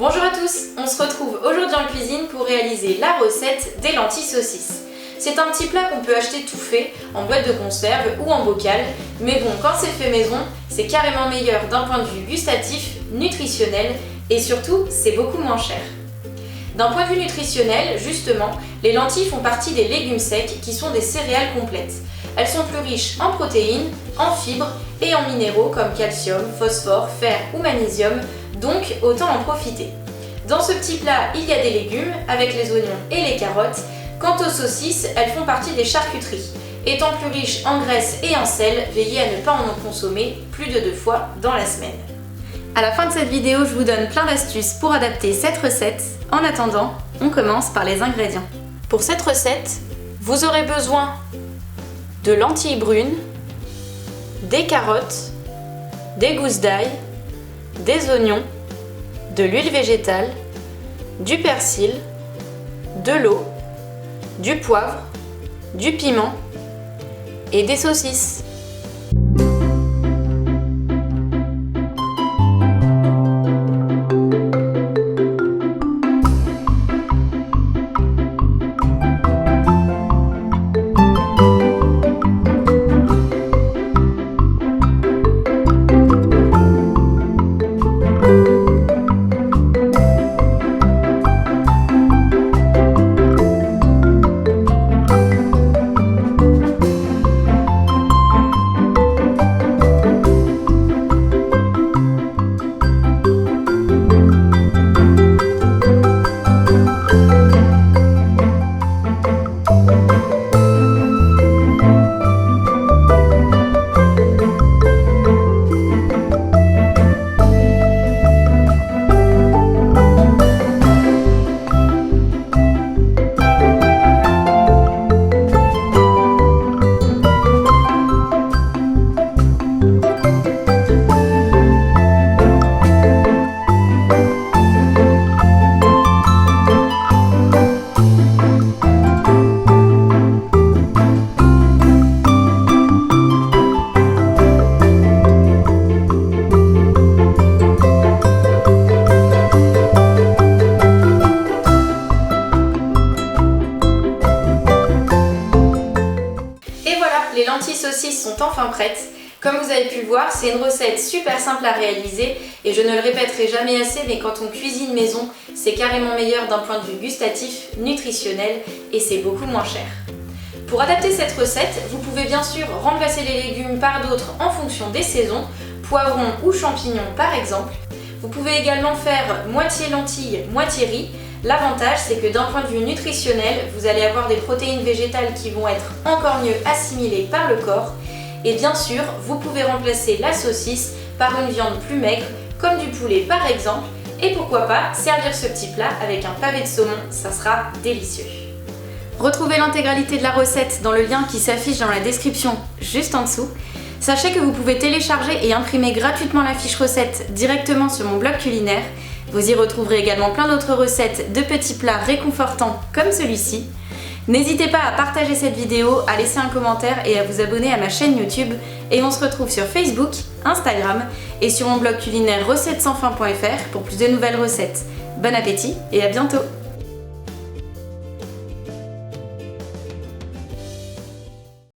Bonjour à tous, on se retrouve aujourd'hui en cuisine pour réaliser la recette des lentilles saucisses. C'est un petit plat qu'on peut acheter tout fait, en boîte de conserve ou en bocal, mais bon, quand c'est fait maison, c'est carrément meilleur d'un point de vue gustatif, nutritionnel et surtout, c'est beaucoup moins cher. D'un point de vue nutritionnel, justement, les lentilles font partie des légumes secs qui sont des céréales complètes. Elles sont plus riches en protéines, en fibres et en minéraux comme calcium, phosphore, fer ou magnésium, donc autant en profiter. Dans ce petit plat, il y a des légumes avec les oignons et les carottes. Quant aux saucisses, elles font partie des charcuteries. Étant plus riches en graisse et en sel, veillez à ne pas en consommer plus de 2 fois dans la semaine. À la fin de cette vidéo, je vous donne plein d'astuces pour adapter cette recette. En attendant, on commence par les ingrédients. Pour cette recette, vous aurez besoin de lentilles brunes, des carottes, des gousses d'ail, des oignons, de l'huile végétale, du persil, de l'eau, du poivre, du piment et des saucisses. Les lentilles saucisses sont enfin prêtes. Comme vous avez pu le voir, c'est une recette super simple à réaliser et je ne le répéterai jamais assez, mais quand on cuisine maison, c'est carrément meilleur d'un point de vue gustatif, nutritionnel et c'est beaucoup moins cher. Pour adapter cette recette, vous pouvez bien sûr remplacer les légumes par d'autres en fonction des saisons, poivrons ou champignons par exemple. Vous pouvez également faire moitié lentilles, moitié riz. L'avantage, c'est que d'un point de vue nutritionnel, vous allez avoir des protéines végétales qui vont être encore mieux assimilées par le corps. Et bien sûr, vous pouvez remplacer la saucisse par une viande plus maigre, comme du poulet par exemple. Et pourquoi pas servir ce petit plat avec un pavé de saumon, ça sera délicieux. Retrouvez l'intégralité de la recette dans le lien qui s'affiche dans la description juste en dessous. Sachez que vous pouvez télécharger et imprimer gratuitement la fiche recette directement sur mon blog culinaire. Vous y retrouverez également plein d'autres recettes de petits plats réconfortants comme celui-ci. N'hésitez pas à partager cette vidéo, à laisser un commentaire et à vous abonner à ma chaîne YouTube. Et on se retrouve sur Facebook, Instagram et sur mon blog culinaire recettes-sans-fin.fr pour plus de nouvelles recettes. Bon appétit et à bientôt!